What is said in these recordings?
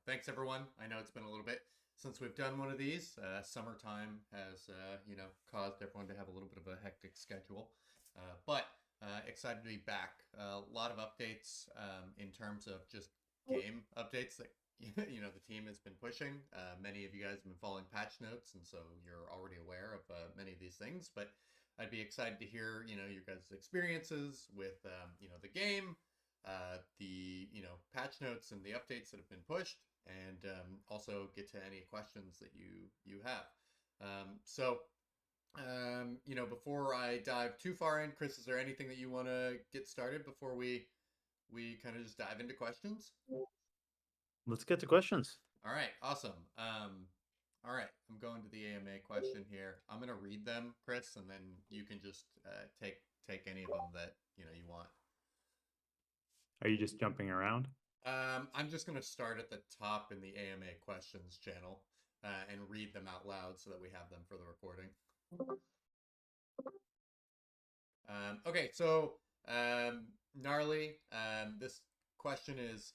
Thanks everyone. I know it's been a little bit since we've done one of these. Summertime has, caused everyone to have a little bit of a hectic schedule. But excited to be back. A lot of updates in terms of just game updates that the team has been pushing. Many of you guys have been following patch notes, and so you're already aware of many of these things. But I'd be excited to hear your guys' experiences with the game, the patch notes and the updates that have been pushed, and also get to any questions that you have. Before I dive too far in, Chris, is there anything that you want to get started before we kind of just dive into questions? Let's get to questions. All right, awesome. All right, I'm going to the AMA question here. I'm gonna read them, Chris, and then you can just take any of them that you want. Are you just jumping around? I'm just going to start at the top in the AMA questions channel and read them out loud so that we have them for the recording. Okay, so Gnarly, this question is,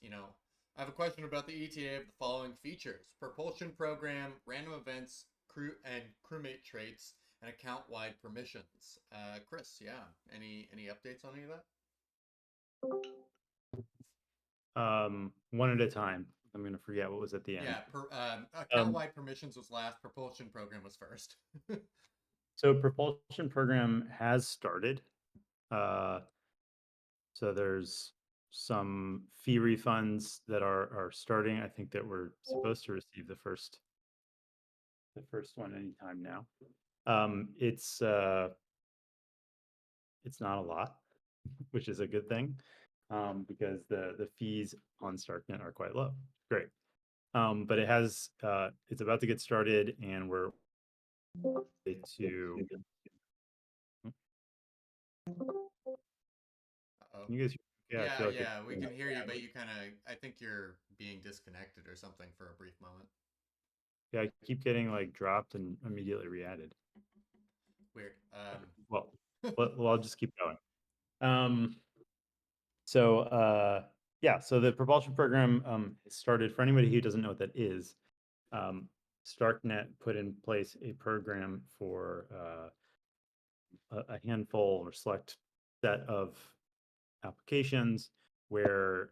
I have a question about the ETA of the following features: propulsion program, random events, crewmate traits, and account-wide permissions. Chris, yeah, any updates on any of that? One at a time. I'm gonna forget what was at the end. Yeah, Um, account-wide permissions was last. Propulsion program was first. so propulsion program has started. Uh, so there's some fee refunds that are starting. I think that we're supposed to receive the first one anytime now. It's not a lot, which is a good thing, because the fees on StarkNet are quite low. Great. But it's about to get started, and we're to. Oh, Can you guys? Yeah, I yeah, feel like yeah, we can hear you, but you kind of, I think you're being disconnected or something for a brief moment. yeah, I keep getting like dropped and immediately re-added. Weird. Well, I'll just keep going. Um, so yeah, so the propulsion program started. For anybody who doesn't know what that is, um, StarkNet put in place a program for a handful or select set of applications where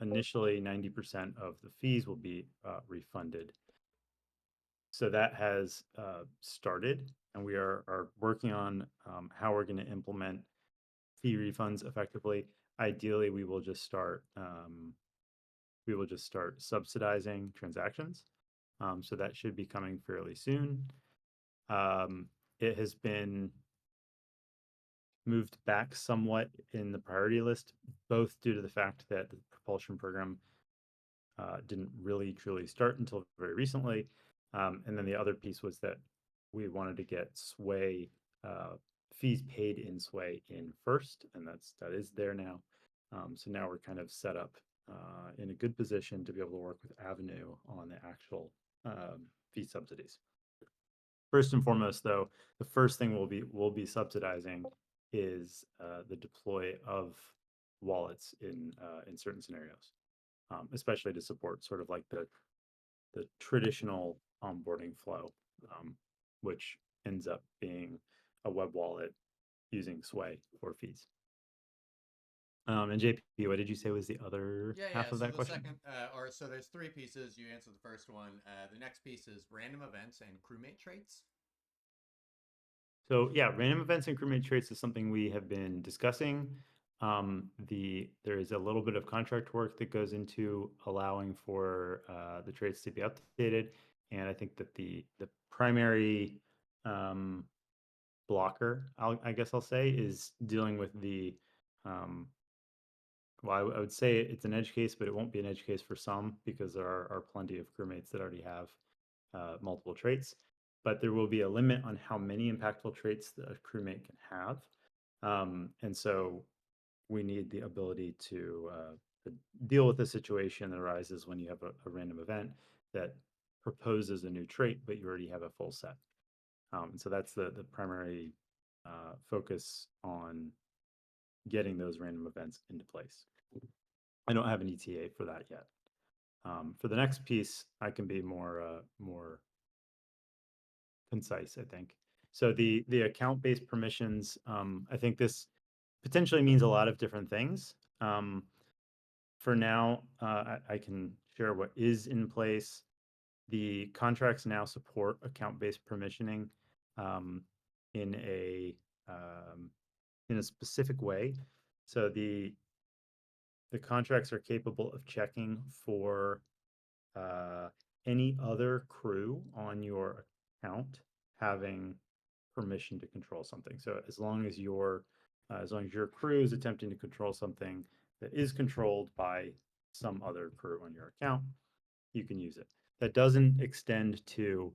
initially 90% of the fees will be refunded. So that has started, and we are working on how we're going to implement fee refunds effectively. Ideally, we will just start subsidizing transactions. So that should be coming fairly soon. It has been moved back somewhat in the priority list, both due to the fact that the propulsion program didn't really truly start until very recently. And then the other piece was that we wanted to get Sway fees paid in Sway in first, and that is there now. So now we're kind of set up in a good position to be able to work with Avenue on the actual fee subsidies. First and foremost, though, the first thing we'll be subsidizing is the deploy of wallets in certain scenarios, especially to support sort of like the traditional onboarding flow, which ends up being a web wallet using Sway for fees. And JP, what did you say was the other Yeah, half yeah. of So that the question? second, so there's three pieces. You answered the first one. The next piece is random events and crewmate traits. So yeah, random events and crewmate traits is something we have been discussing. There is a little bit of contract work that goes into allowing for the traits to be updated, and I think that the primary um, blocker, I guess I'll say, is dealing with the well, I would say it's an edge case, but it won't be an edge case for some because there are plenty of crewmates that already have multiple traits. But there will be a limit on how many impactful traits that a crewmate can have. And so we need the ability to deal with the situation that arises when you have a random event that proposes a new trait, but you already have a full set. And so that's the primary focus on getting those random events into place. I don't have an ETA for that yet. For the next piece, I can be more concise, I think. So the account-based permissions, I think this potentially means a lot of different things. For now, I can share what is in place. The contracts now support account-based permissioning um, in a um, in a specific way. So the contracts are capable of checking for uh, any other crew on your account having permission to control something. So as long as your crew is attempting to control something that is controlled by some other crew on your account, you can use it. That doesn't extend to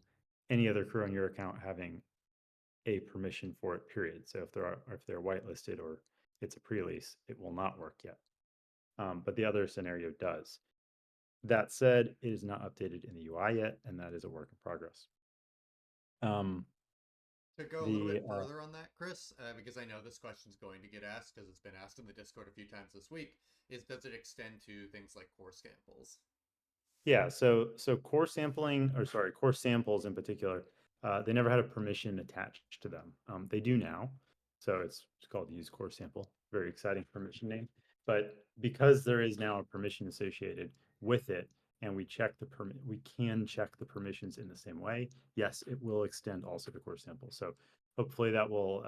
any other crew on your account having a permission for it, period. So if they're whitelisted or it's a pre-lease, it will not work yet. But the other scenario does. That said, it is not updated in the UI yet, and that is a work in progress. Um, To go a little the bit further on that, Chris, because I know this question's going to get asked because it's been asked in the Discord a few times this week, is does it extend to things like core samples? Yeah, so core sampling, or sorry, core samples in particular, they never had a permission attached to them. They do now, so it's called use core sample. Very exciting permission name. But because there is now a permission associated with it, and we can check the permissions in the same way. Yes, it will extend also to core samples. So hopefully that will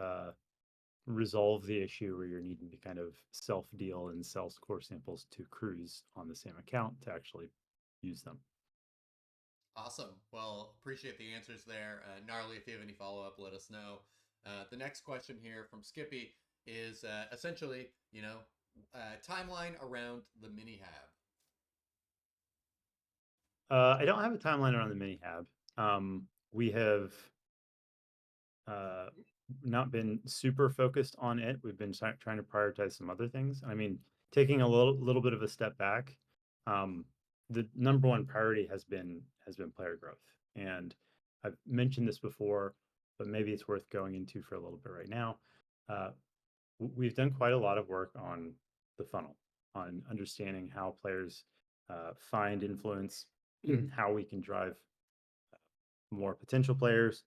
resolve the issue where you're needing to kind of self deal and sell core samples to crews on the same account to actually use them. Awesome. Well, appreciate the answers there. Gnarly, if you have any follow up, let us know. The next question here from Skippy is essentially, timeline around the mini hab. I don't have a timeline around the mini hab. We have uh, not been super focused on it. We've been trying to prioritize some other things. I mean, taking a little bit of a step back, um, the number one priority has been player growth. And I've mentioned this before, but maybe it's worth going into for a little bit right now. Uh, we've done quite a lot of work on the funnel, on understanding how players find influence, how we can drive more potential players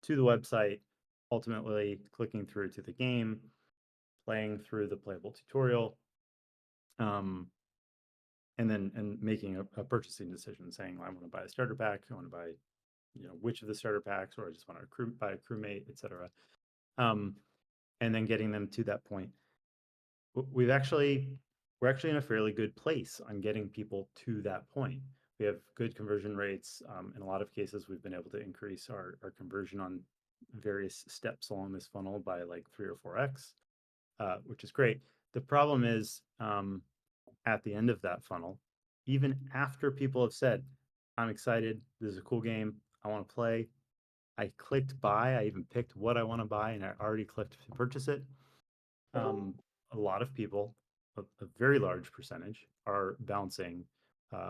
to the website, ultimately clicking through to the game, playing through the playable tutorial, um, and making a purchasing decision, saying I want to buy a starter pack, I want to buy which of the starter packs, or I just want to buy a crewmate, etc. Um, and then getting them to that point. We've actually we're actually in a fairly good place on getting people to that point. We have good conversion rates. In a lot of cases, we've been able to increase our conversion on various steps along this funnel by like 3 or 4x, which is great. The problem is at the end of that funnel, even after people have said, I'm excited, this is a cool game, I want to play, I clicked buy, I even picked what I want to buy, and I already clicked to purchase it. Um, a lot of people, a very large percentage, are bouncing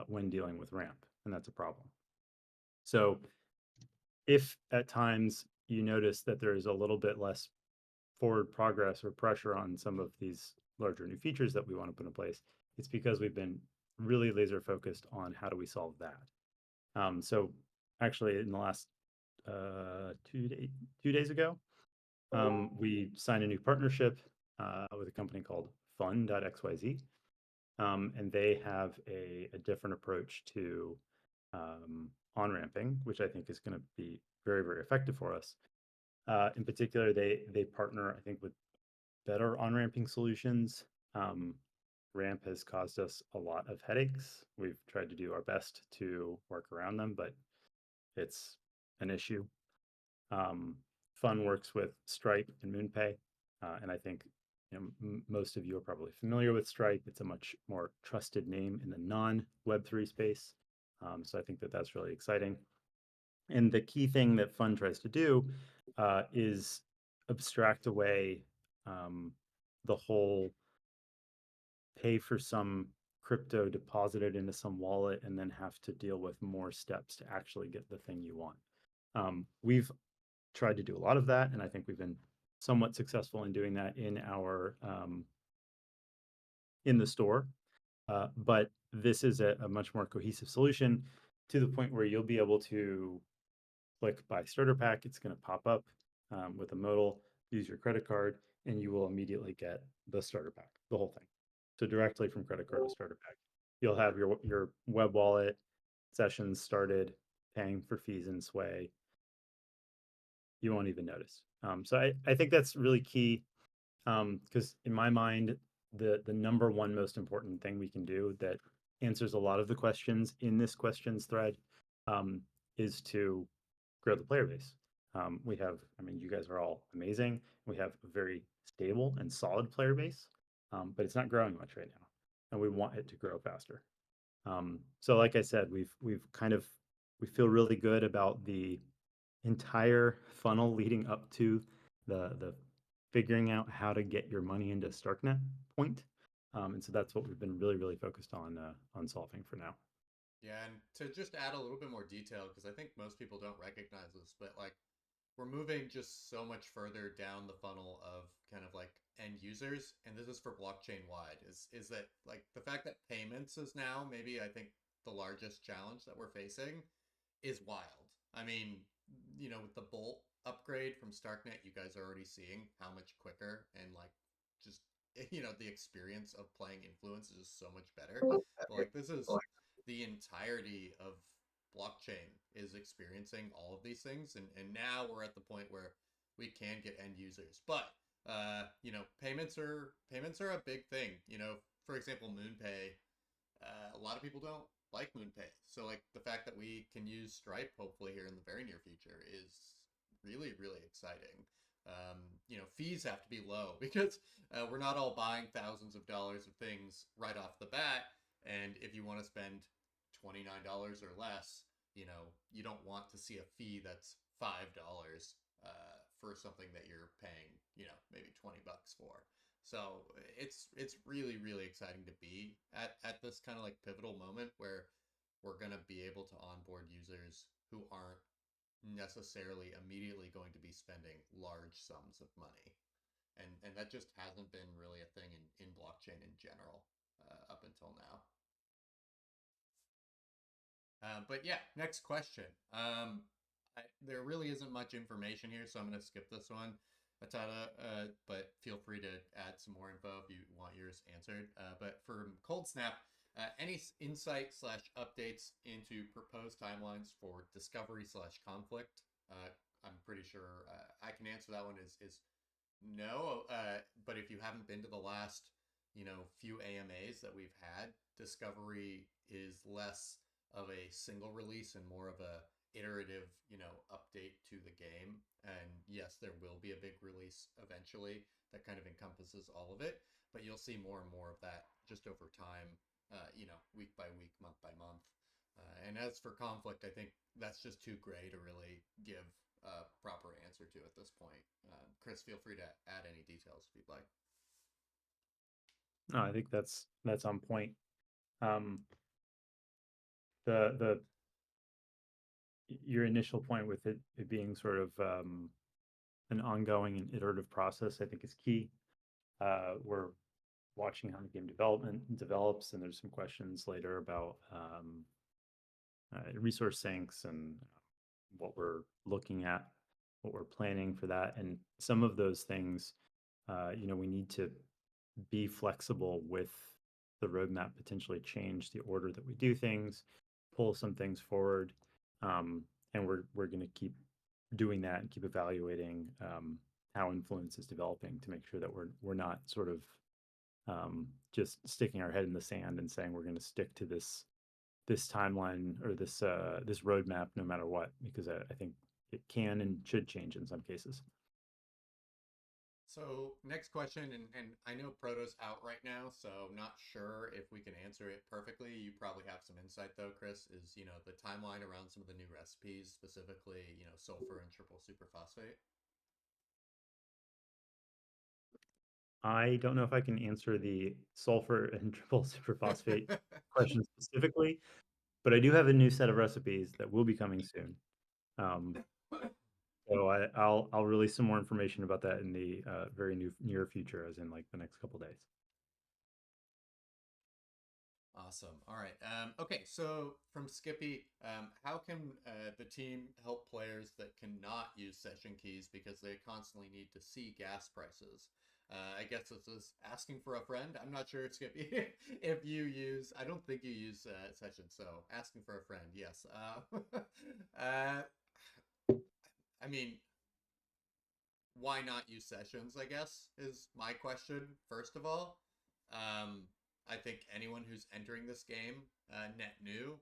when dealing with ramp, and that's a problem. So if at times you notice that there is a little bit less forward progress or pressure on some of these larger new features that we want to put in place, it's because we've been really laser focused on how do we solve that. So actually, in the last 2 days ago, we signed a new partnership with a company called Fun.xyz, and they have a different approach to on ramping, which I think is going to be very, very effective for us. In particular, they partner, I think, with better on ramping solutions. Um, Ramp has caused us a lot of headaches. We've tried to do our best to work around them, but it's an issue. Um, Fun works with Stripe and MoonPay, and I think most of you are probably familiar with Stripe. It's a much more trusted name in the non-Web3 space, so I think that that's really exciting. And the key thing that Fun tries to do is abstract away the whole pay for some crypto deposited into some wallet and then have to deal with more steps to actually get the thing you want. We've tried to do a lot of that, and I think we've been somewhat successful in doing that in the store. But this is a much more cohesive solution to the point where you'll be able to click buy starter pack. It's going to pop up with a modal, use your credit card, and you will immediately get the starter pack, the whole thing. So directly from credit card to starter pack. You'll have your web wallet sessions started, paying for fees in Sway. You won't even notice. So I think that's really key because in my mind, the number one most important thing we can do that answers a lot of the questions in this questions thread um, is to grow the player base. We have, I mean, you guys are all amazing. We have a very stable and solid player base, but it's not growing much right now, and we want it to grow faster. So, like I said, we've kind of we feel really good about the entire funnel leading up to the figuring out how to get your money into Starknet point. And so that's what we've been really focused on solving for now. Yeah, and to just add a little bit more detail, because I think most people don't recognize this, but like we're moving just so much further down the funnel of kind of like end users, and this is for blockchain wide, is that like the fact that payments is now maybe I think the largest challenge that we're facing is wild. I mean, with the Bolt upgrade from Starknet, you guys are already seeing how much quicker and like just the experience of playing Influence is just so much better. But like this is the entirety of blockchain is experiencing all of these things, and now we're at the point where we can get end users. But payments are a big thing. For example, MoonPay, a lot of people don't like MoonPay. So like the fact that we can use Stripe hopefully here in the very near future is really really exciting. Fees have to be low because we're not all buying thousands of dollars of things right off the bat. And if you want to spend $29 or less, you don't want to see a fee that's $5 for something that you're paying, maybe $20 for. So it's really really exciting to be at this kind of like pivotal moment where we're gonna be able to onboard users who aren't necessarily immediately going to be spending large sums of money, and that just hasn't been really a thing in blockchain in general up until now. But yeah, next question. There really isn't much information here, so I'm going to skip this one, Atada. But feel free to add some more info if you want yours answered. But for Cold Snap, any insight slash updates into proposed timelines for discovery slash conflict? I'm pretty sure I can answer that one. Is no, but if you haven't been to the last, few AMAs that we've had, Discovery is less of a single release and more of a iterative, update to the game. And yes, there will be a big release eventually that kind of encompasses all of it, but you'll see more and more of that just over time, week by week, month by month. And as for conflict, I think that's just too gray to really give a proper answer to at this point. Chris, feel free to add any details if you'd like. No, I think that's on point. Um, the your initial point with it being sort of an ongoing and iterative process, I think is key. We're watching how the game development develops, and there's some questions later about resource sinks and what we're looking at, what we're planning for that, and some of those things, we need to be flexible with the roadmap, potentially change the order that we do things, pull some things forward, and we're going to keep doing that and keep evaluating how influence is developing to make sure that we're not sort of just sticking our head in the sand and saying we're going to stick to this timeline or this roadmap no matter what, because I think it can and should change in some cases. So next question, and I know Proto's out right now, so not sure if we can answer it perfectly. You probably have some insight though, Chris, is the timeline around some of the new recipes, specifically, sulfur and triple superphosphate. I don't know if I can answer the sulfur and triple superphosphate question specifically, but I do have a new set of recipes that will be coming soon. Um, so I'll release some more information about that in the very near future, as in like the next couple days. Awesome. All right. Okay. So from Skippy, how can the team help players that cannot use session keys because they constantly need to see gas prices? I guess this is asking for a friend. I'm not sure, Skippy, if you use. I don't think you use session. So asking for a friend. Yes. Uh, I mean, why not use sessions, I guess, is my question, first of all. Um, I think anyone who's entering this game net new,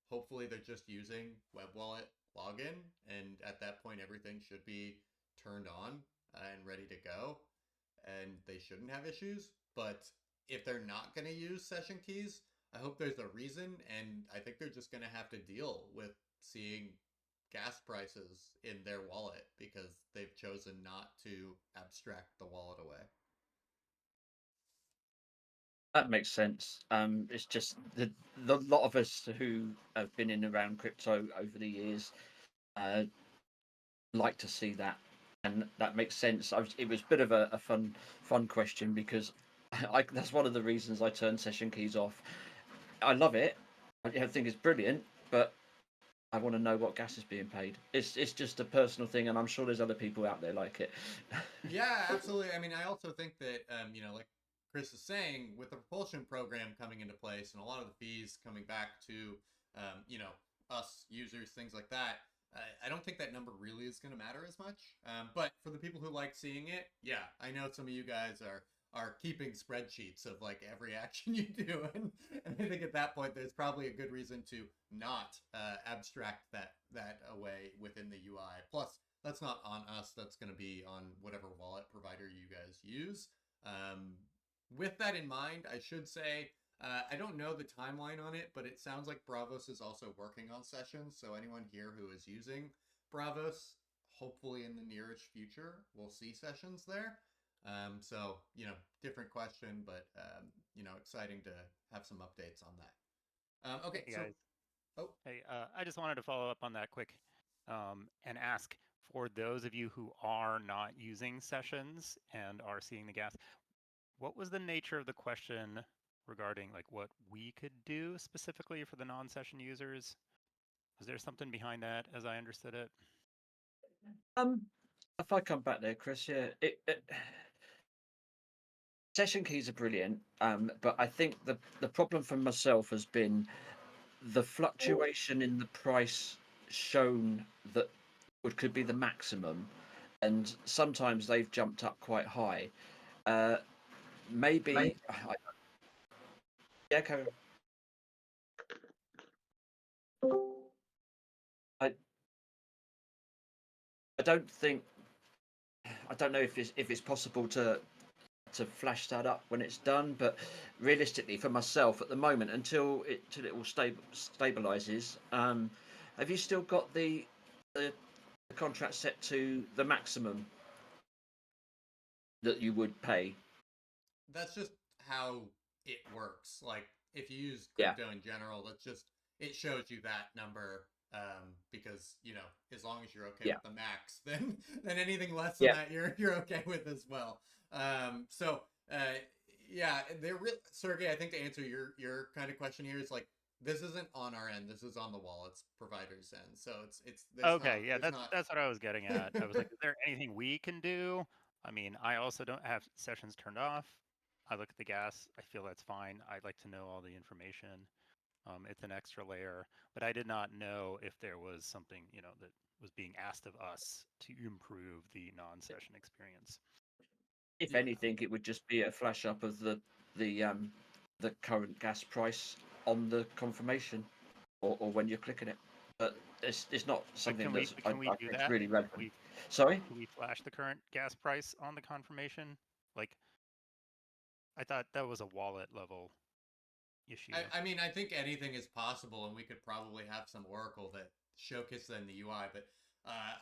hopefully they're just using web wallet login, and at that point everything should be turned on and ready to go, and they shouldn't have issues. But if they're not going to use session keys, I hope there's a reason, and I think they're just going to have to deal with seeing gas prices in their wallet because they've chosen not to abstract the wallet away. That makes sense. It's just the lot of us who have been in around crypto over the years uh, like to see that, and that makes sense. It was a bit of a fun question because that's one of the reasons I turned session keys off. I love it. I think it's brilliant, but I want to know what gas is being paid. It's just a personal thing, and I'm sure there's other people out there like it. Yeah, absolutely. I mean, I also think that like Chris is saying, with the propulsion program coming into place and a lot of the fees coming back to us users, things like that. I don't think that number really is going to matter as much. But for the people who like seeing it, yeah, I know some of you guys are keeping spreadsheets of like every action you do, and I think at that point there's probably a good reason to not abstract that away within the UI. Plus, that's not on us. That's going to be on whatever wallet provider you guys use. Um, with that in mind, I should say I don't know the timeline on it, but it sounds like Bravos is also working on sessions. So anyone here who is using Bravos, hopefully in the nearest future, will see sessions there. So different question, but exciting to have some updates on that. Okay, Hey so guys, oh hey, I just wanted to follow up on that quick and ask for those of you who are not using sessions and are seeing the gas, what was the nature of the question regarding like what we could do specifically for the non-session users? Was there something behind that as I understood it? Um, if I come back there, Chris, yeah, session keys are brilliant. But I think the problem for myself has been the fluctuation in the price shown that could be the maximum, and sometimes they've jumped up quite high. Uh, maybe, yeah, Karen. I I don't think I don't know if it's possible to flash that up when it's done, but realistically, for myself at the moment, until it all stabilizes, have you still got the contract set to the maximum that you would pay? that's just how it works. Like if you use Yeah, crypto in general, that's just it shows you that number because as long as you're okay yeah, with the max, then anything less than yeah. that you're okay with as well. So yeah, they're real. Sergey, I think to answer your kind of question here is like this isn't on our end. This is on the wallets provider's end. So it's Okay, yeah, there's that's not. that's what I was getting at. I was like, is there anything we can do? I mean, I also don't have sessions turned off. I look at the gas. I feel that's fine. I'd like to know all the information. It's an extra layer, but I did not know if there was something, that was being asked of us to improve the non-session experience. If Yeah, anything, it would just be a flash up of the the current gas price on the confirmation, or when you're clicking it. But it's not But something can we that's but I can we do think it's that? really Like, relevant. Sorry. can we flash the current gas price on the confirmation? Like, I thought that was a wallet level issue. I mean, I think anything is possible, and we could probably have some Oracle that showcases in the UI. But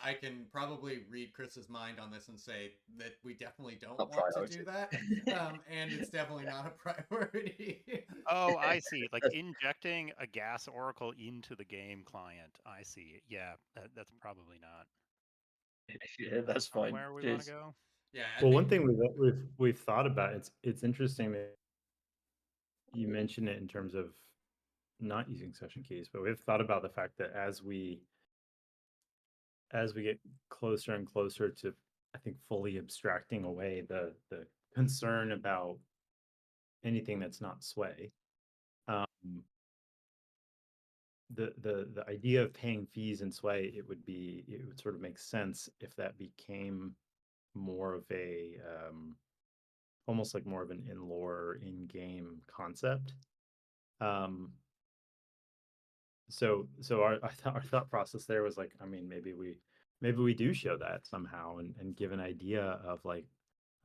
I can probably read Chris's mind on this and say that we definitely don't Not want to priority. do that, and it's definitely not a priority. Oh, I see. Like injecting a gas oracle into the game client. I see. Yeah, that's probably not Yeah, that's fine. somewhere we want to Cheers. go. Yeah, I Well, think one thing we've thought about, it's interesting that you mentioned it in terms of not using session keys, but we've thought about the fact that as we get closer and closer to, I think, fully abstracting away the concern about anything that's not sway, um, the idea of paying fees in sway, it would sort of make sense if that became more of a almost like more of an in-lore, in-game concept. So our thought process there was like, I mean, maybe we do show that somehow and give an idea of like,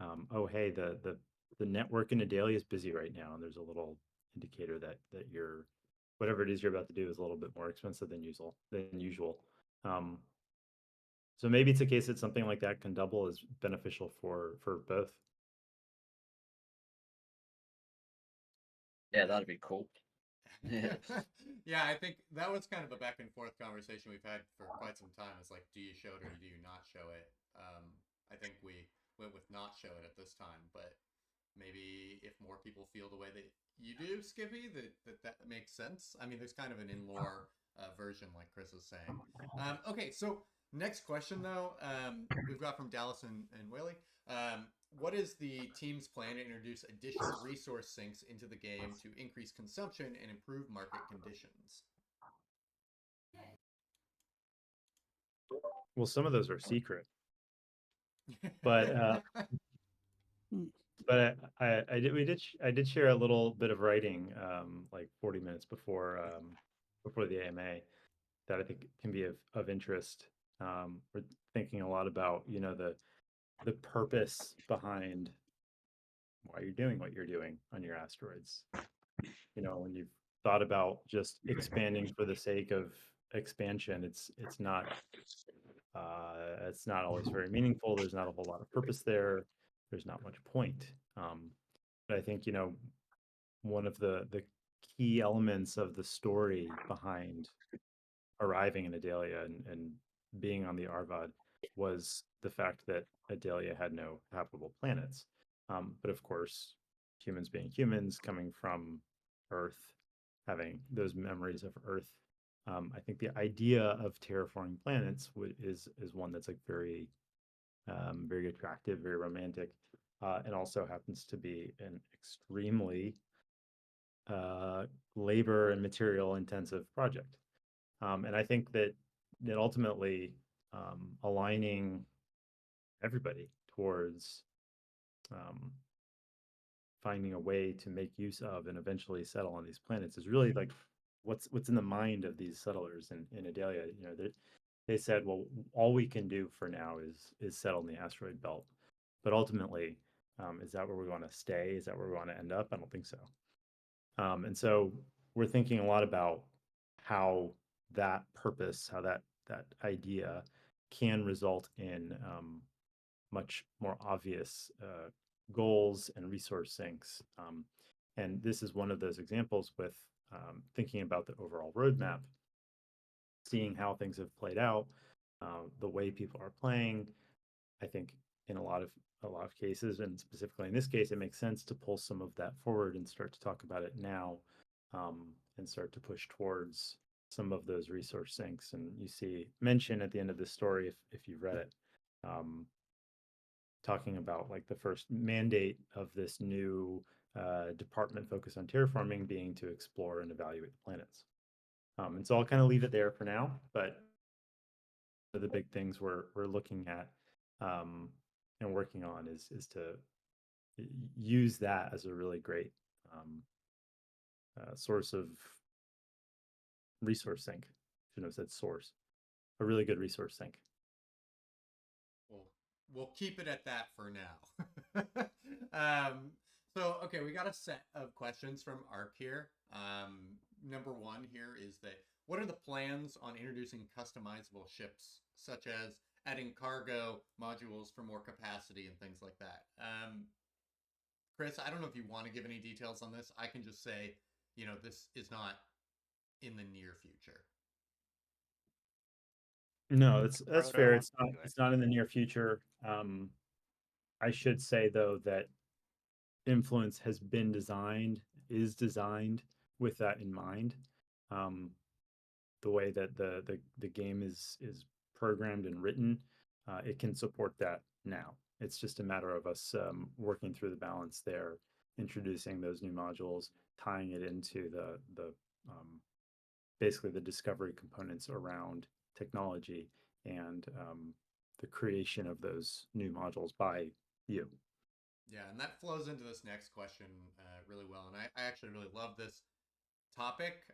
oh hey, the network in Adalia is busy right now, and there's a little indicator that your whatever it is you're about to do is a little bit more expensive than usual. So maybe it's a case that something like that can double as beneficial for both. Yeah, that'd be cool. Yeah. Yeah, I think that was kind of a back and forth conversation we've had for quite some time. It's like, do you show it or do you not show it? I think we went with not show it at this time, but maybe if more people feel the way that you do, Skippy, that makes sense. I mean, there's kind of an in-lore version, like Chris was saying. Okay, so next question though, we've got from Dallas and Whaley. What is the team's plan to introduce additional resource sinks into the game to increase consumption and improve market conditions? Well, some of those are secret, but I did share a little bit of writing like 40 minutes before the AMA that I think can be of interest. We're thinking a lot about, you know, the purpose behind why you're doing what you're doing on your asteroids. You know, when you've thought about just expanding for the sake of expansion, it's not always very meaningful. There's not a whole lot of purpose there. There's not much point. But I think, you know, one of the key elements of the story behind arriving in Adalia and being on the Arvad was the fact that Adalia had no habitable planets. But of course, humans being humans, coming from Earth, having those memories of Earth, I think the idea of terraforming planets is one that's like very attractive, very romantic, and also happens to be an extremely labor and material intensive project. And I think that ultimately aligning everybody towards finding a way to make use of and eventually settle on these planets is really like what's in the mind of these settlers in Adalia. You know, they said, well, all we can do for now is settle in the asteroid belt, but ultimately, is that where we want to stay? Is that where we want to end up? I don't think so. And so we're thinking a lot about how that purpose, how that idea can result in much more obvious goals and resource sinks. And this is one of those examples with thinking about the overall roadmap, seeing how things have played out, the way people are playing. I think in a lot of cases, and specifically in this case, it makes sense to pull some of that forward and start to talk about it now, and start to push towards some of those resource sinks. And you see mention at the end of this story, if you've read it, talking about like the first mandate of this new department focused on terraforming being to explore and evaluate the planets. And so I'll kind of leave it there for now, but the big things we're looking at and working on is to use that as a really great source of resource sink. Shouldn't have said source. A really good resource sink. We'll keep it at that for now. So, okay, we got a set of questions from Arc here. Number one here is that what are the plans on introducing customizable ships, such as adding cargo modules for more capacity and things like that? Chris, I don't know if you want to give any details on this. I can just say, you know, this is not in the near future. No, that's fair. Proto. It's not in the near future. I should say though that Influence has been designed is designed with that in mind. The way that the game is programmed and written, it can support that now. It's just a matter of us working through the balance there, introducing those new modules, tying it into the basically the discovery components around technology and the creation of those new modules by you. Yeah, and that flows into this next question really well. And I actually really love this topic,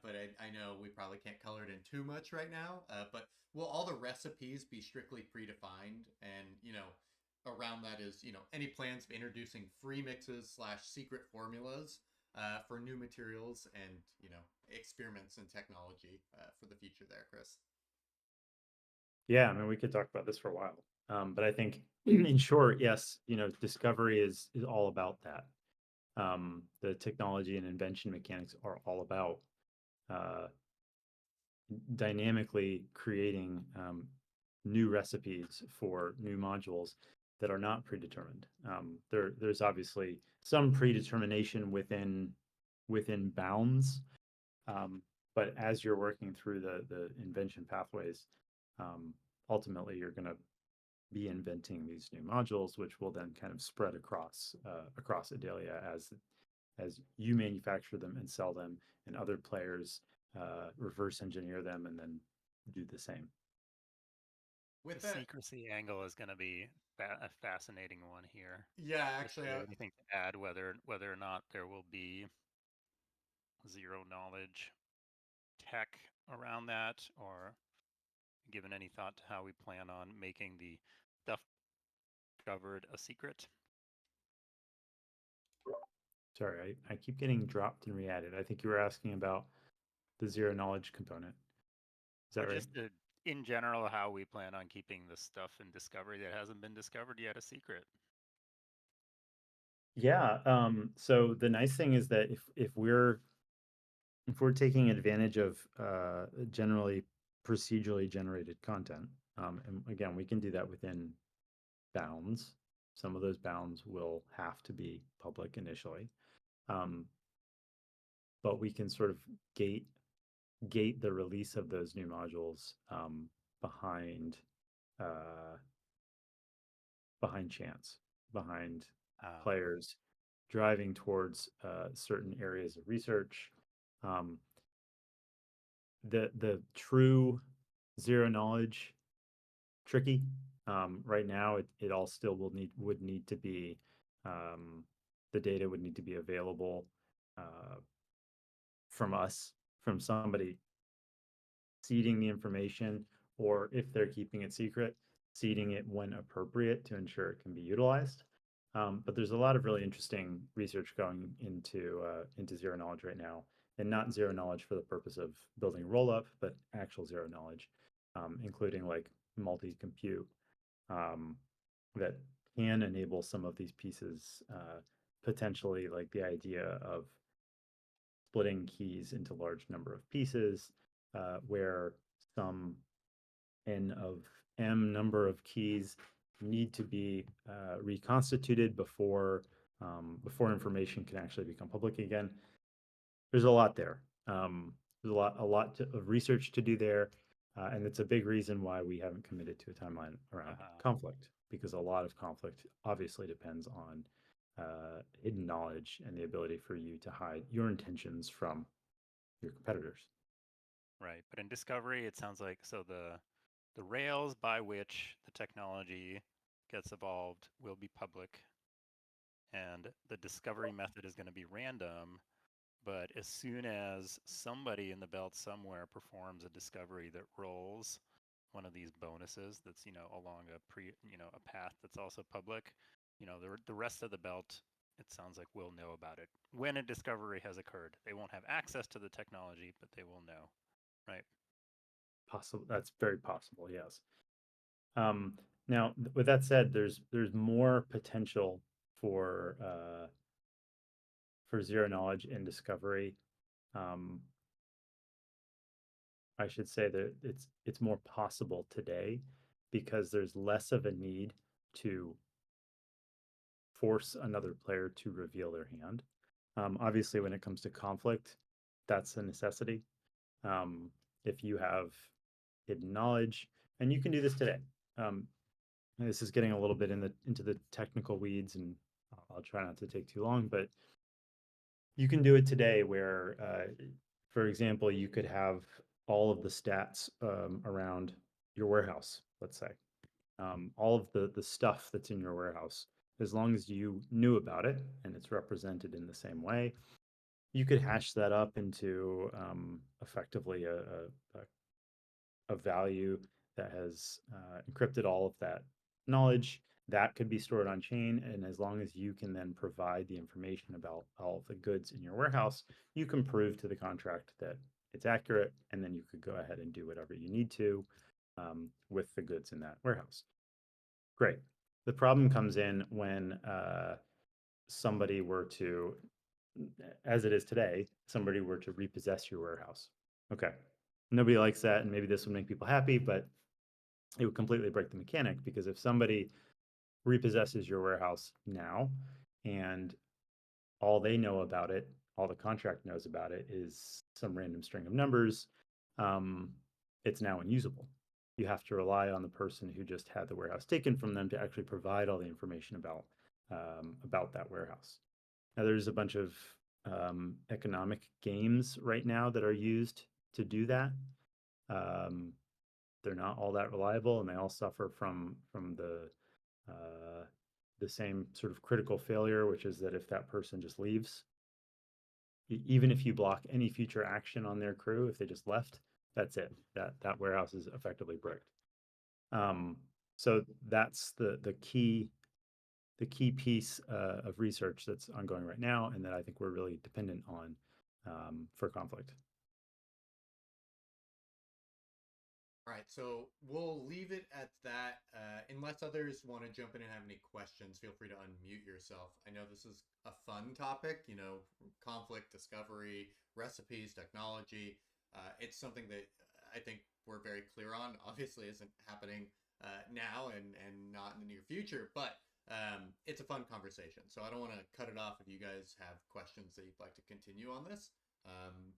but I know we probably can't color it in too much right now. But will all the recipes be strictly predefined? And, around that is, any plans of introducing free mixes slash secret formulas for new materials and, experiments in technology for the future there, Chris? Yeah, I mean, we could talk about this for a while. But I think in short, yes, discovery is all about that. The technology and invention mechanics are all about uh, dynamically creating new recipes for new modules that are not predetermined. There's obviously some predetermination within bounds, but as you're working through the invention pathways, um, ultimately you're going to be inventing these new modules, which will then kind of spread across Adalia as you manufacture them and sell them, and other players reverse engineer them and then do the same. With The that, secrecy angle is going to be a fascinating one here. yeah, If actually, you have anything to add, whether or not there will be zero knowledge tech around that, or given any thought to how we plan on making the stuff covered a secret? Sorry, I keep getting dropped and re-added. I think you were asking about the zero knowledge component. Is Or that right? just in general, how we plan on keeping the stuff in discovery that hasn't been discovered yet a secret. Yeah. So the nice thing is that if we're taking advantage of generally procedurally generated content, and again, we can do that within bounds. Some of those bounds will have to be public initially, um, but we can sort of gate the release of those new modules behind uh, behind chance, behind players driving towards certain areas of research. Um, the true zero knowledge tricky. Right now, it all still would need to be the data would need to be available uh, from us, from somebody seeding the information, or if they're keeping it secret, seeding it when appropriate to ensure it can be utilized. But there's a lot of really interesting research going into zero knowledge right now, and not zero knowledge for the purpose of building rollup, but actual zero knowledge, including like multi-compute um, that can enable some of these pieces, potentially like the idea of splitting keys into large number of pieces, where some n of m number of keys need to be reconstituted before information can actually become public again. There's a lot there. There's a lot of research to do there, and it's a big reason why we haven't committed to a timeline around conflict, because a lot of conflict obviously depends on hidden knowledge and the ability for you to hide your intentions from your competitors. Right, but in discovery, it sounds like the rails by which the technology gets evolved will be public, and the discovery method is going to be random. But as soon as somebody in the belt somewhere performs a discovery that rolls one of these bonuses that's, along a path that's also public, the rest of the belt, it sounds like will know about it when a discovery has occurred. They won't have access to the technology, but they will know, right? Possible. That's very possible. Yes. Now, with that said, there's more potential for zero knowledge in discovery. Um, I should say that it's more possible today because there's less of a need to force another player to reveal their hand. Obviously, when it comes to conflict, that's a necessity. If you have hidden knowledge, and you can do this today. This is getting a little bit into the technical weeds, and I'll try not to take too long, but you can do it today where, for example, you could have all of the stats around your warehouse, let's say, all of the stuff that's in your warehouse, as long as you knew about it and it's represented in the same way, you could hash that up into effectively a value that has encrypted all of that knowledge. That could be stored on chain. And as long as you can then provide the information about all of the goods in your warehouse, you can prove to the contract that it's accurate. And then you could go ahead and do whatever you need to with the goods in that warehouse. Great. The problem comes in when somebody were to, as it is today, somebody were to repossess your warehouse. Okay. Nobody likes that, and maybe this would make people happy, but it would completely break the mechanic, because if somebody repossesses your warehouse now and all they know about it, all the contract knows about it is some random string of numbers, it's now unusable. You have to rely on the person who just had the warehouse taken from them to actually provide all the information about that warehouse. Now, there's a bunch of economic games right now that are used to do that. They're not all that reliable, and they all suffer from the same sort of critical failure, which is that if that person just leaves, even if you block any future action on their crew, if they just left, that's it. That warehouse is effectively bricked. So that's the key piece of research that's ongoing right now, and that I think we're really dependent on for conflict. All right, so we'll leave it at that. Unless others want to jump in and have any questions, feel free to unmute yourself. I know this is a fun topic, conflict, discovery, recipes, technology. It's something that I think we're very clear on. Obviously, isn't happening now and not in the near future, but it's a fun conversation. So I don't want to cut it off if you guys have questions that you'd like to continue on this.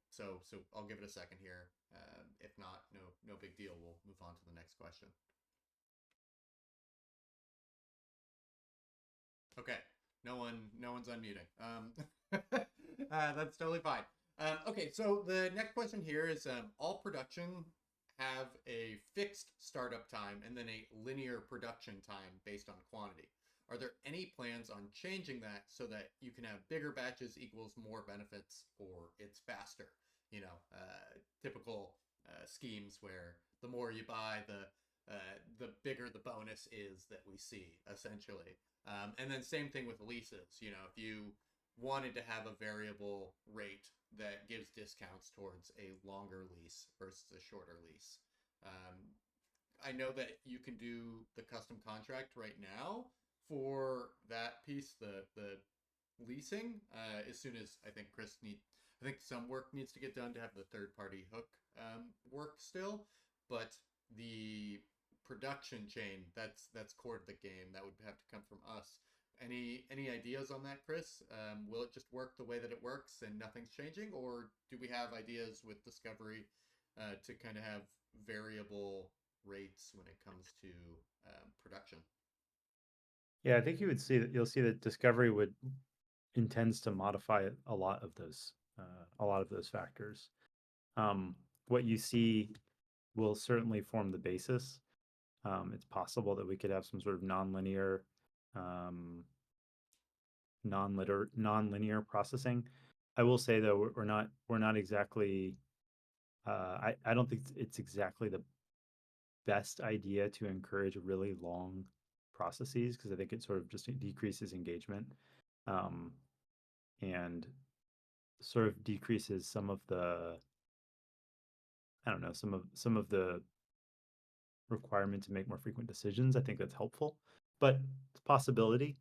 So I'll give it a second here. If not, no big deal. We'll move on to the next question. Okay, no one's unmuting. That's totally fine. Okay, so the next question here is: all production have a fixed startup time and then a linear production time based on quantity. Are there any plans on changing that so that you can have bigger batches equals more benefits, or it's faster? Typical schemes where the more you buy, the bigger the bonus is that we see, essentially. And then same thing with leases. If you wanted to have a variable rate that gives discounts towards a longer lease versus a shorter lease. I know that you can do the custom contract right now for that piece, the leasing, as soon as I think I think some work needs to get done to have the third party hook work still, but the production chain, that's core to the game. That would have to come from us. Any ideas on that, Chris? Will it just work the way that it works and nothing's changing, or do we have ideas with Discovery to kind of have variable rates when it comes to production? Yeah, I think you'll see that Discovery intends to modify a lot of those factors. What you see will certainly form the basis. It's possible that we could have some sort of nonlinear processing. I will say, though, we're not exactly. I don't think it's exactly the best idea to encourage really long processes, because I think it sort of just decreases engagement, and sort of decreases some of the, I don't know, some of the requirement to make more frequent decisions. I think that's helpful, but it's a possibility.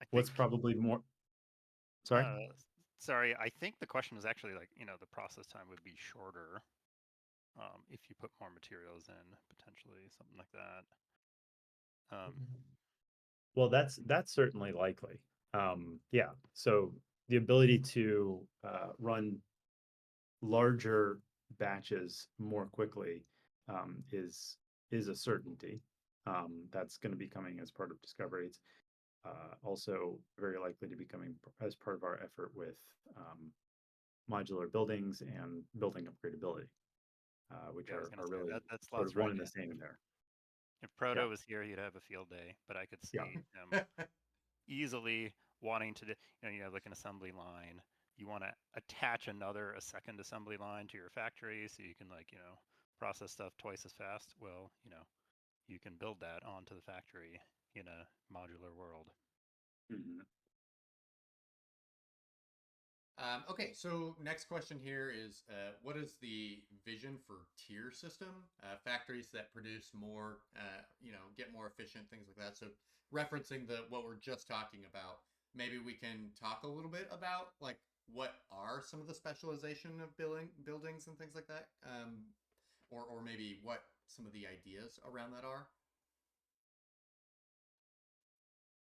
What's probably more? Sorry. Sorry, I think the question is actually like, the process time would be shorter if you put more materials in, potentially something like that. Well, that's certainly likely. Yeah, so the ability to run larger batches more quickly is a certainty. That's going to be coming as part of Discovery. It's also very likely to be coming as part of our effort with modular buildings and building upgradability, which Yeah, I was gonna are say really that sort slots of one right and the in. same in there. If Yeah, Proto was here, you'd have a field day, but I could yeah. see him easily wanting to, you have like an assembly line. You want to attach a second assembly line to your factory so you can process stuff twice as fast. Well, you can build that onto the factory in a modular world. Mhm. Okay, so next question here is, what is the vision for tier system? Factories that produce more, get more efficient, things like that. So referencing what we're just talking about, maybe we can talk a little bit about like what are some of the specialization of buildings and things like that, or maybe what some of the ideas around that are.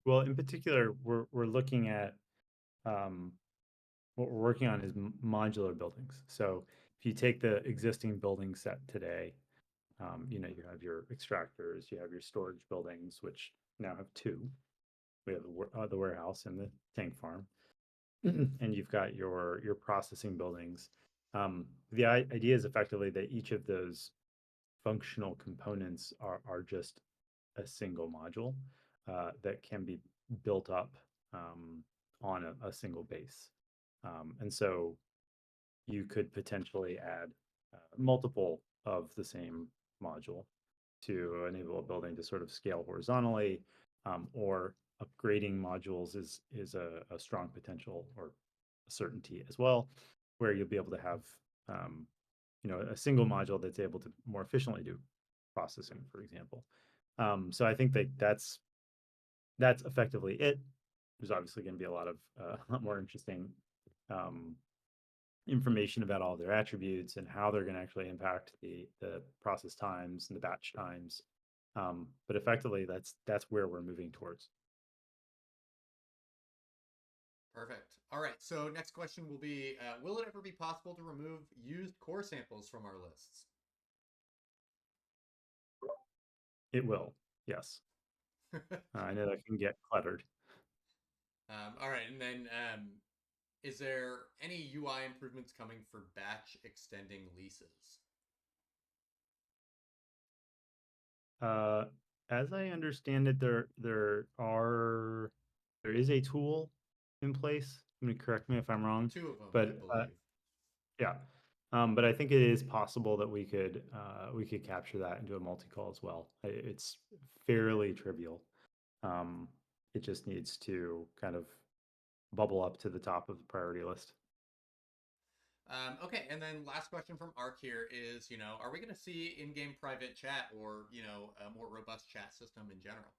Well, in particular, we're looking at um, what we're working on is modular buildings. So if you take the existing building set today, you have your extractors, you have your storage buildings, which now have two. We have the warehouse and the tank farm, and you've got your processing buildings. The idea is effectively that each of those functional components are just a single module that can be built up on a single base. And so you could potentially add multiple of the same module to enable a building to sort of scale horizontally, or upgrading modules is a strong potential or a certainty as well, where you'll be able to have a single module that's able to more efficiently do processing, for example. So I think that's effectively it. There's obviously going to be a lot of lot more interesting um, information about all their attributes and how they're going to actually impact the process times and the batch times. But effectively, that's where we're moving towards. Perfect. All right. So next question will be, will it ever be possible to remove used core samples from our lists? It will, yes. I know that can get cluttered. All right. And then is there any UI improvements coming for batch extending leases? Uh, as I understand it, there is a tool in place. I mean, correct me if I'm wrong, Two of them, I but believe. yeah. But I think it is possible that we could capture that into a multi-call as well. It's fairly trivial. Um, it just needs to kind of bubble up to the top of the priority list. Okay, and then last question from Ark here is, are we going to see in-game private chat or, a more robust chat system in general?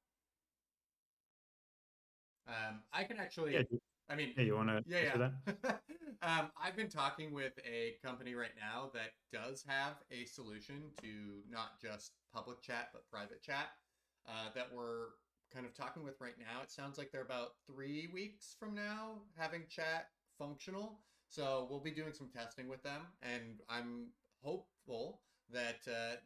I can Yeah, actually, I mean, yeah. You want to yeah, answer that? yeah. I've been talking with a company right now that does have a solution to not just public chat, but private chat that we're kind of talking with right now. It sounds like they're about 3 weeks from now having chat functional. So we'll be doing some testing with them, and I'm hopeful that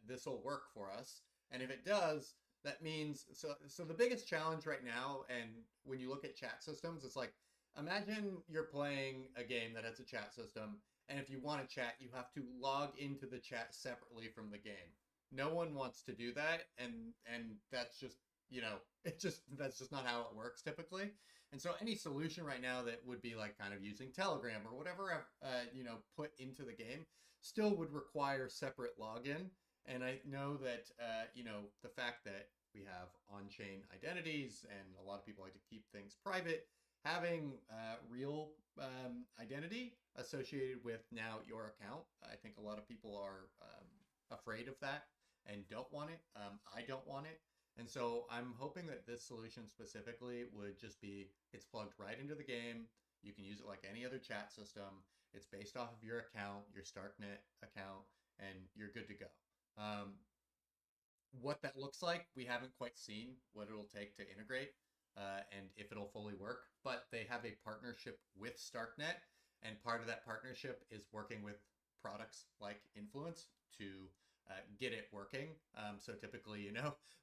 this will work for us. And if it does, that means so the biggest challenge right now, and when you look at chat systems, it's like imagine you're playing a game that has a chat system, and if you want to chat, you have to log into the chat separately from the game. No one wants to do that, and that's just that's just not how it works typically. And so any solution right now that would be like kind of using Telegram or whatever put into the game still would require separate login. And I know that the fact that we have on-chain identities and a lot of people like to keep things private, having real identity associated with now your account, I think a lot of people are afraid of that and don't want it. I don't want it. And so I'm hoping that this solution specifically would just be it's plugged right into the game. You can use it like any other chat system. It's based off of your account, your StarkNet account, and you're good to go. What that looks like, we haven't quite seen what it'll take to integrate. and if it'll fully work. But they have a partnership with StarkNet, and part of that partnership is working with products like Influence to get it working. So typically,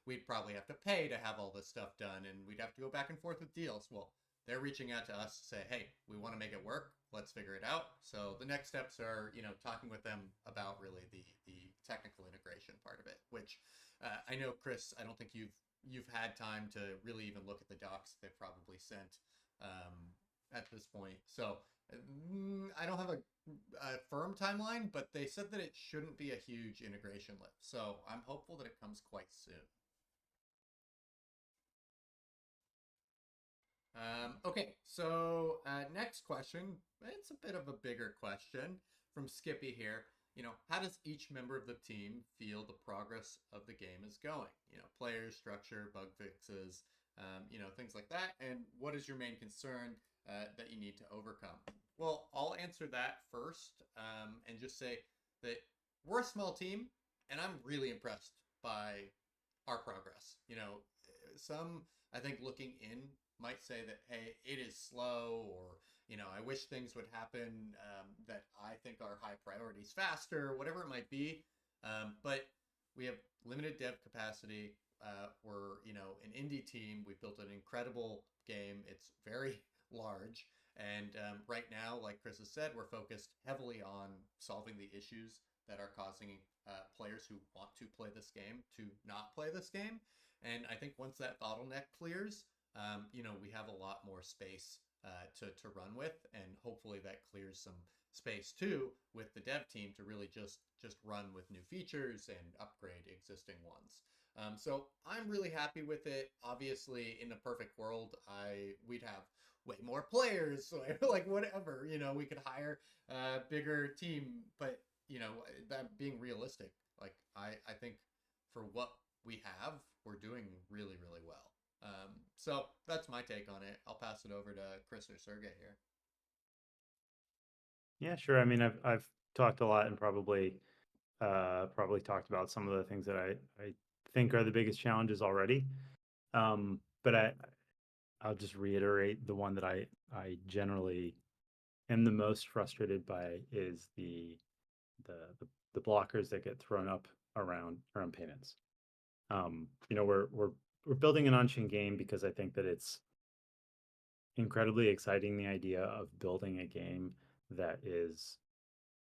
we'd probably have to pay to have all this stuff done, and we'd have to go back and forth with deals. Well, they're reaching out to us to say, hey, we want to make it work. Let's figure it out. So the next steps are, talking with them about really the technical integration part of it, which I know, Chris, I don't think you've had time to really even look at the docs they've probably sent at this point. So I don't have a firm timeline, but they said that it shouldn't be a huge integration lift. So I'm hopeful that it comes quite soon. Okay, so next question. It's a bit of a bigger question from Skippy here. How does each member of the team feel the progress of the game is going? Players, structure, bug fixes, things like that. And what is your main concern that you need to overcome? Well, I'll answer that first and just say that we're a small team, and I'm really impressed by our progress. Some, I think, looking in might say that, hey, it is slow, or I wish things would happen that I think are high priorities faster, whatever it might be. But we have limited dev capacity. We're an indie team. We've built an incredible game. It's very large, and right now, like Chris has said, we're focused heavily on solving the issues that are causing players who want to play this game to not play this game. And I think once that bottleneck clears, we have a lot more space to run with, and hopefully that clears some space too with the dev team to really just run with new features and upgrade existing ones. So I'm really happy with it. Obviously, in a perfect world, we'd have way more players, like whatever, we could hire a bigger team, but that being realistic, like I think for what we have, we're doing really, really well. So that's my take on it. I'll pass it over to Chris or Sergey here. Yeah, sure. I mean, I've talked a lot and probably talked about some of the things that I think are the biggest challenges already. But I'll just reiterate the one that I generally am the most frustrated by is the blockers that get thrown up around payments. We're building an on-chain game because I think that it's incredibly exciting, the idea of building a game that is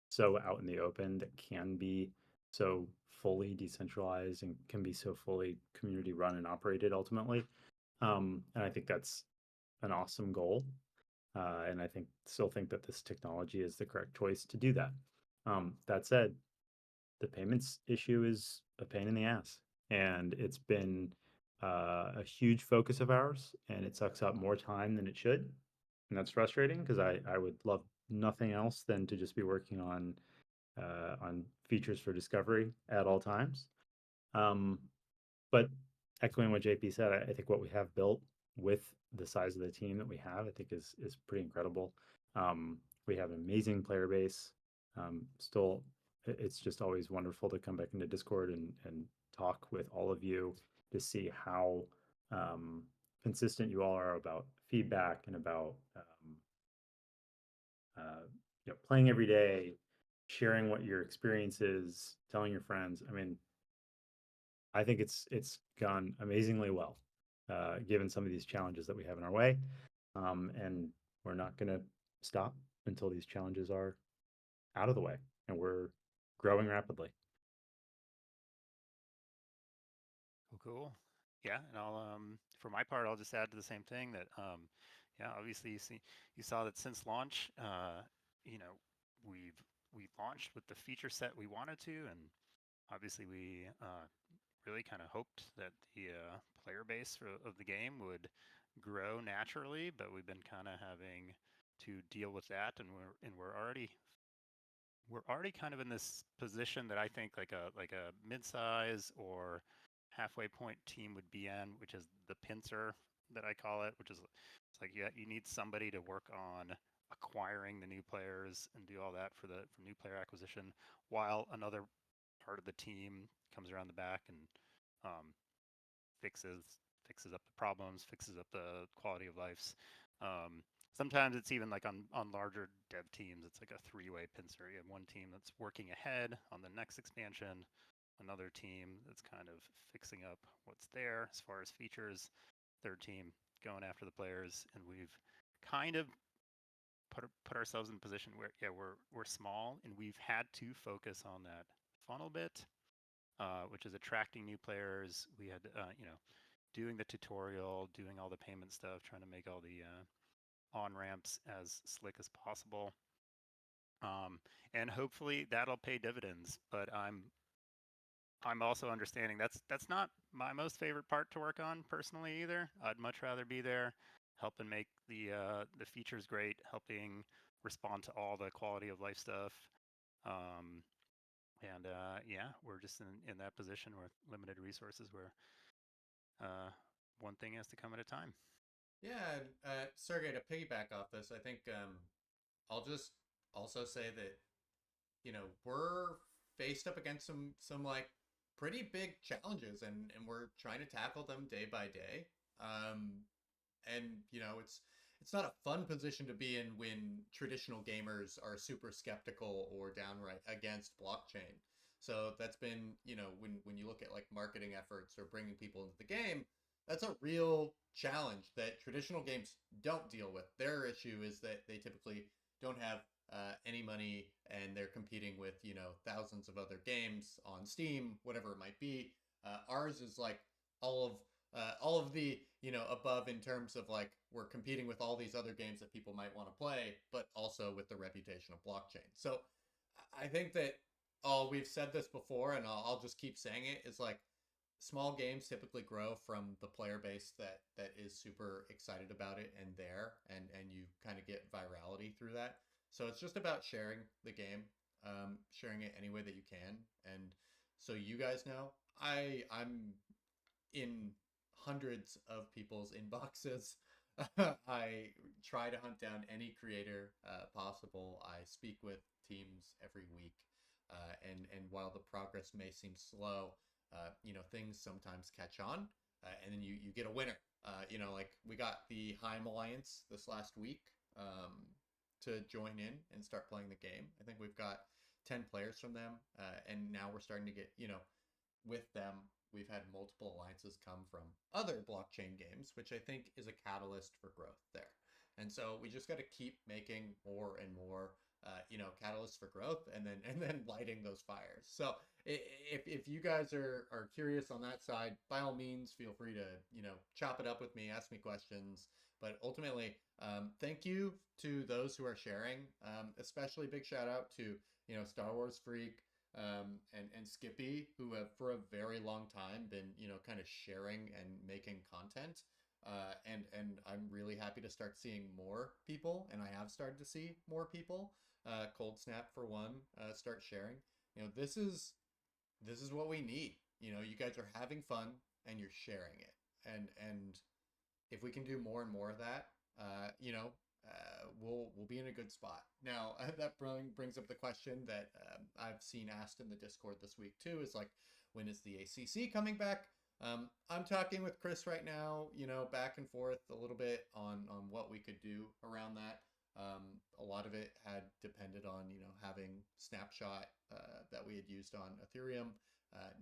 so out in the open, that can be so fully decentralized and can be so fully community run and operated ultimately. And I think that's an awesome goal. And I still think that this technology is the correct choice to do that. That said, the payments issue is a pain in the ass, and it's been a huge focus of ours, and it sucks up more time than it should, and that's frustrating because I would love nothing else than to just be working on features for discovery at all times. But echoing what JP said, I think what we have built with the size of the team that we have, I think is pretty incredible. We have an amazing player base. Still, it's just always wonderful to come back into Discord and talk with all of you to see how consistent you all are about feedback and about playing every day, sharing what your experience is, telling your friends. I mean, I think it's gone amazingly well, given some of these challenges that we have in our way, and we're not going to stop until these challenges are out of the way, and we're growing rapidly. Cool. Yeah, and I'll for my part, I'll just add to the same thing that yeah, obviously you saw that since launch, we launched with the feature set we wanted to, and obviously we really kind of hoped that the player base of the game would grow naturally, but we've been kind of having to deal with that, and we're already kind of in this position that I think like a mid-size or halfway point team would be in, which is the pincer that I call it, which is it's like you need somebody to work on acquiring the new players and do all that for new player acquisition, while another part of the team comes around the back and fixes fixes up the problems, fixes up the quality of lives. Sometimes it's even like on larger dev teams, it's like a three-way pincer. You have one team that's working ahead on the next expansion, another team that's kind of fixing up what's there as far as features, third team going after the players, and we've kind of put ourselves in a position where we're small and we've had to focus on that funnel bit, which is attracting new players. We had doing the tutorial, doing all the payment stuff, trying to make all the on ramps as slick as possible, and hopefully that'll pay dividends. But I'm also understanding that's not my most favorite part to work on personally either. I'd much rather be there, helping make the features great, helping respond to all the quality of life stuff. And yeah, we're just in that position with limited resources where one thing has to come at a time. Yeah, Sergey, to piggyback off this, I think I'll just also say that we're faced up against some like pretty big challenges, and we're trying to tackle them day by day. And it's not a fun position to be in when traditional gamers are super skeptical or downright against blockchain. So that's been, when you look at like marketing efforts or bringing people into the game, that's a real challenge that traditional games don't deal with. Their issue is that they typically don't have any money, and they're competing with thousands of other games on Steam, whatever it might be. Ours is like all of the above, in terms of like we're competing with all these other games that people might want to play, but also with the reputation of blockchain. So I think that we've said this before, and I'll just keep saying it, is like small games typically grow from the player base that is super excited about it and there, and you kind of get virality through that. So it's just about sharing the game, sharing it any way that you can. And so you guys know, I'm in hundreds of people's inboxes. I try to hunt down any creator possible. I speak with teams every week, and while the progress may seem slow, things sometimes catch on, and then you get a winner. Like we got the Heim Alliance this last week to join in and start playing the game. I think we've got 10 players from them, and now we're starting to get, with them, we've had multiple alliances come from other blockchain games, which I think is a catalyst for growth there. And so we just got to keep making more and more, catalysts for growth, and then lighting those fires. So if you guys are curious on that side, by all means, feel free to chop it up with me, ask me questions. But ultimately, thank you to those who are sharing. Especially big shout out to Star Wars Freak, and Skippy, who have for a very long time been kind of sharing and making content. And I'm really happy to start seeing more people, and I have started to see more people. Cold Snap for one, start sharing. This is what we need. You guys are having fun and you're sharing it, and if we can do more and more of that, we'll be in a good spot. Now that brings up the question that I've seen asked in the Discord this week too, is like, when is the ACC coming back? I'm talking with Chris right now, back and forth a little bit on what we could do around that. A lot of it had depended on having Snapshot that we had used on Ethereum.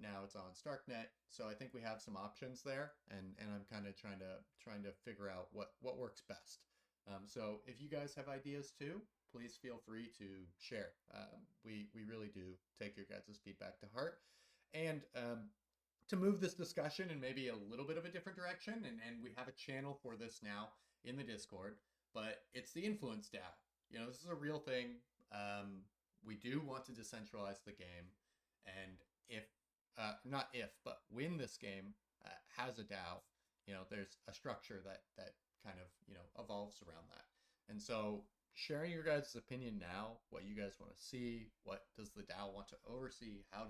Now it's on Starknet, so I think we have some options there, and I'm kind of trying to figure out what works best. So if you guys have ideas too, please feel free to share. We really do take your guys' feedback to heart, and to move this discussion in maybe a little bit of a different direction, and we have a channel for this now in the Discord, but it's the Influence DAO. This is a real thing. We do want to decentralize the game, and not if, but when this game has a DAO, there's a structure that kind of, evolves around that. And so sharing your guys' opinion now, what you guys want to see, what does the DAO want to oversee, how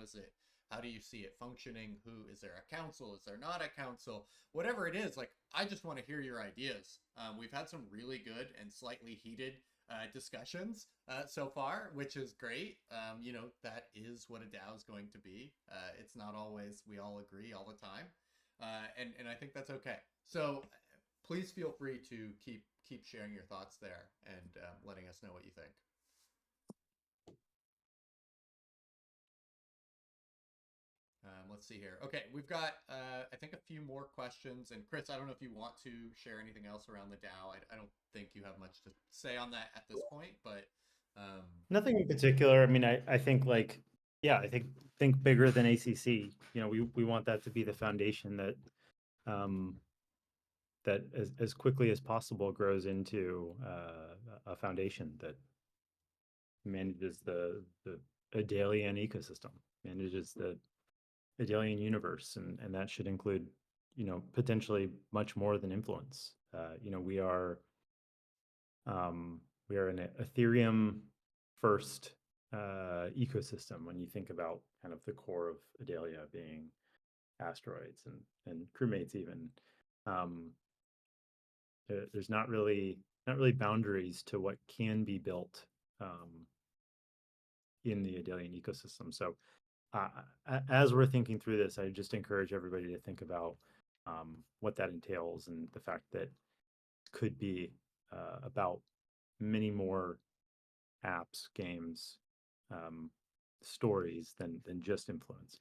do you see it functioning, is there a council, is there not a council, whatever it is, like, I just want to hear your ideas. We've had some really good and slightly heated discussions so far, which is great. That is what a DAO is going to be. It's not always we all agree all the time. and I think that's okay. So please feel free to keep sharing your thoughts there and letting us know what you think. Let's see here. Okay, we've got I think a few more questions. And Chris, I don't know if you want to share anything else around the DAO. I don't think you have much to say on that at this point, but Nothing in particular. I mean, I think like, yeah, I think bigger than ACC. You know, we want that to be the foundation that that as quickly as possible grows into a foundation that manages the Adalian ecosystem, manages the Adalian universe, and that should include, you know, potentially much more than influence. You know, we are an Ethereum first ecosystem when you think about kind of the core of Adalia being asteroids and crewmates even. Um, there's not really boundaries to what can be built in the Adalian ecosystem. So as we're thinking through this, I just encourage everybody to think about what that entails and the fact that it could be about many more apps, games, stories than just influence.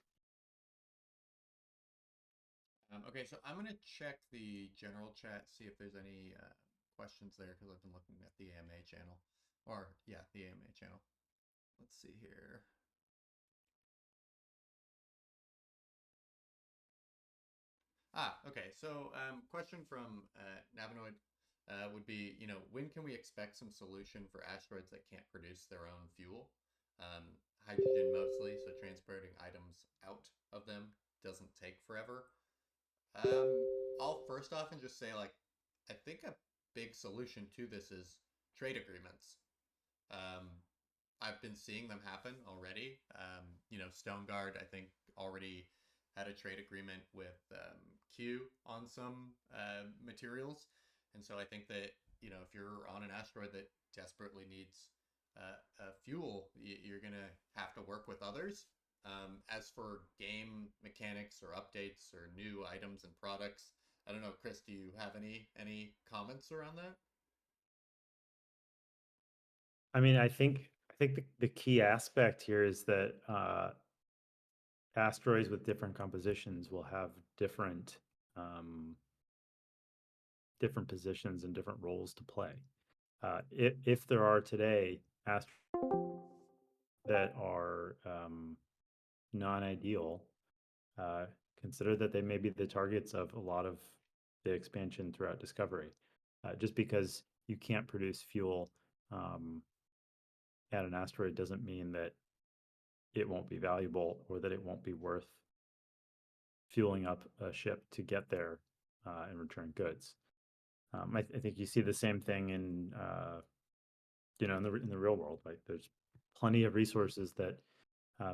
Okay, so I'm gonna check the general chat, see if there's any questions there because I've been looking at the AMA channel, or yeah, the AMA channel. Let's see here. Okay. So, question from Navinoid would be, when can we expect some solution for asteroids that can't produce their own fuel? Hydrogen mostly, so transporting items out of them doesn't take forever. I'll first off and just say, like, I think a big solution to this is trade agreements. Um, I've been seeing them happen already. StoneGuard, I think, already had a trade agreement with Q on some materials. And so I think that, if you're on an asteroid that desperately needs fuel, you're going to have to work with others. As for game mechanics or updates or new items and products, I don't know, Chris, do you have any comments around that? I mean, I think the key aspect here is that asteroids with different compositions will have different different positions and different roles to play. If there are today asteroids that are non-ideal, consider that they may be the targets of a lot of the expansion throughout Discovery. Just because you can't produce fuel at an asteroid doesn't mean that it won't be valuable or that it won't be worth fueling up a ship to get there and return goods. I think you see the same thing in in the real world. Like there's plenty of resources that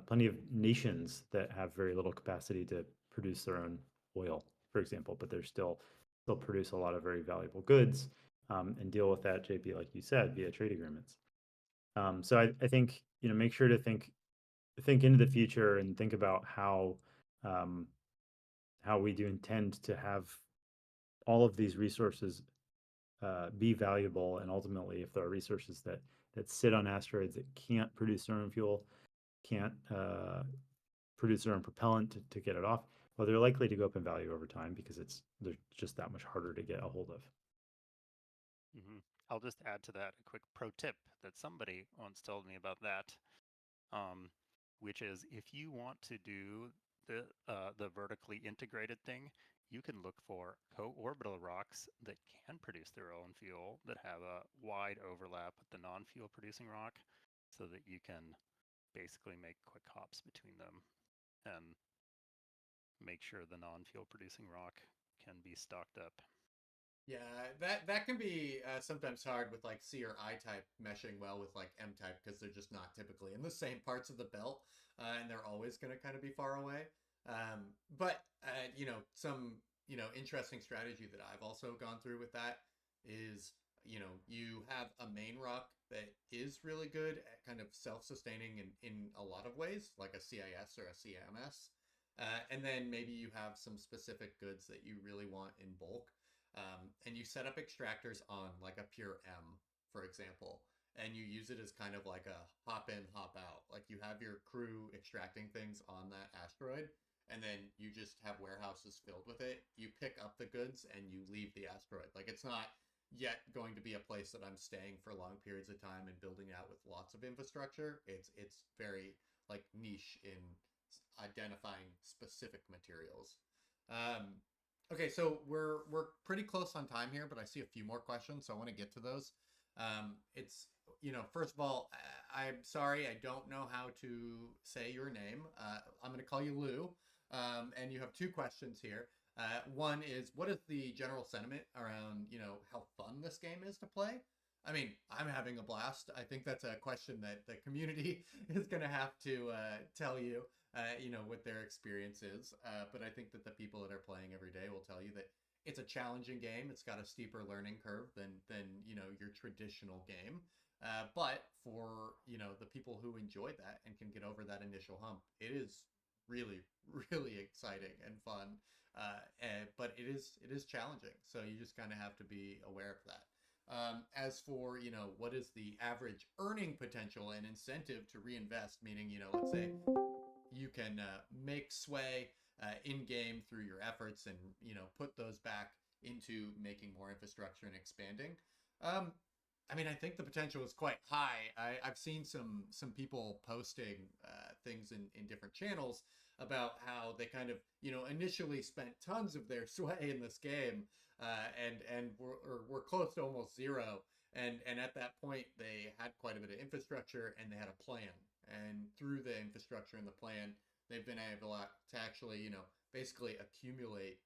plenty of nations that have very little capacity to produce their own oil, for example, but they're still produce a lot of very valuable goods and deal with that, JP, like you said, via trade agreements. So I think make sure to think into the future and think about how we do intend to have all of these resources be valuable, and ultimately, if there are resources that sit on asteroids that can't produce their own fuel, can't produce their own propellant to get it off, well, they're likely to go up in value over time because they're just that much harder to get a hold of. Mm-hmm. I'll just add to that a quick pro tip that somebody once told me about that, which is if you want to do the vertically integrated thing, you can look for co-orbital rocks that can produce their own fuel that have a wide overlap with the non-fuel producing rock, so that you can basically make quick hops between them and make sure the non-fuel producing rock can be stocked up. Yeah, that can be sometimes hard with like C or I type meshing well with like M type because they're just not typically in the same parts of the belt, and they're always going to kind of be far away. But some interesting strategy that I've also gone through with that is you have a main rock that is really good at kind of self-sustaining in a lot of ways, like a CIS or a CMS. And then maybe you have some specific goods that you really want in bulk. And you set up extractors on like a pure M, for example, and you use it as kind of like a hop in, hop out. Like you have your crew extracting things on that asteroid, and then you just have warehouses filled with it. You pick up the goods and you leave the asteroid. Like it's not yet going to be a place that I'm staying for long periods of time and building out with lots of infrastructure. It's very like niche in identifying specific materials. Okay, so we're pretty close on time here, but I see a few more questions, so I want to get to those. It's first of all, I'm sorry, I don't know how to say your name. I'm going to call you Lou, and you have two questions here. One is, what is the general sentiment around how fun this game is to play? I mean, I'm having a blast. I think that's a question that the community is going to have to tell you. What their experience is. But I think that the people that are playing every day will tell you that it's a challenging game. It's got a steeper learning curve than your traditional game. But for the people who enjoy that and can get over that initial hump, it is really really exciting and fun. But it is challenging. So you just kind of have to be aware of that. As for what is the average earning potential and incentive to reinvest, meaning let's say you can make sway in game through your efforts and put those back into making more infrastructure and expanding. I mean, I think the potential is quite high. I've seen some people posting things in different channels about how they kind of initially spent tons of their sway in this game, and were close to almost zero. And at that point, they had quite a bit of infrastructure and they had a plan. And through the infrastructure and the plan, they've been able to actually, basically accumulate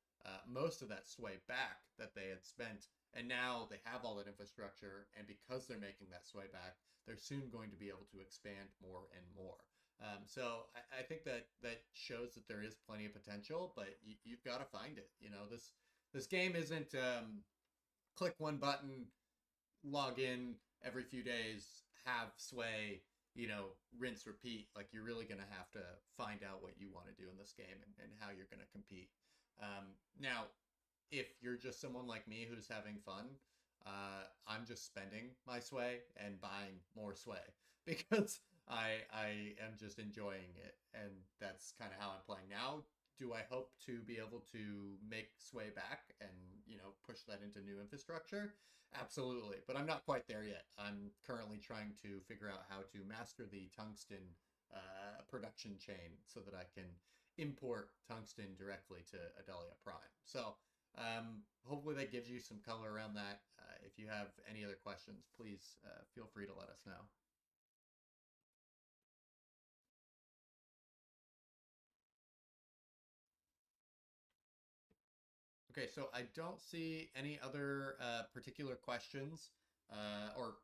most of that sway back that they had spent. And now they have all that infrastructure. And because they're making that sway back, they're soon going to be able to expand more and more. So I think that shows that there is plenty of potential, but you've got to find it. This game isn't click one button, log in every few days, have sway, rinse, repeat. Like you're really going to have to find out what you want to do in this game and how you're going to compete. Now, if you're just someone like me who's having fun, I'm just spending my sway and buying more sway because I am just enjoying it. And that's kind of how I'm playing now. Do I hope to be able to make sway back and, push that into new infrastructure? Absolutely. But I'm not quite there yet. I'm currently trying to figure out how to master the tungsten production chain so that I can import tungsten directly to Adalian Prime. So hopefully that gives you some color around that. If you have any other questions, please feel free to let us know. Okay, so I don't see any other particular questions or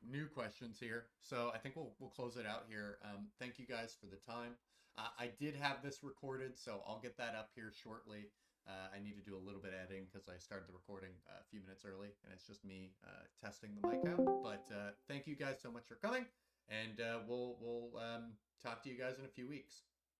new questions here. So I think we'll close it out here. Thank you guys for the time. I did have this recorded, so I'll get that up here shortly. I need to do a little bit of editing because I started the recording a few minutes early, and it's just me testing the mic out. But thank you guys so much for coming, and we'll talk to you guys in a few weeks.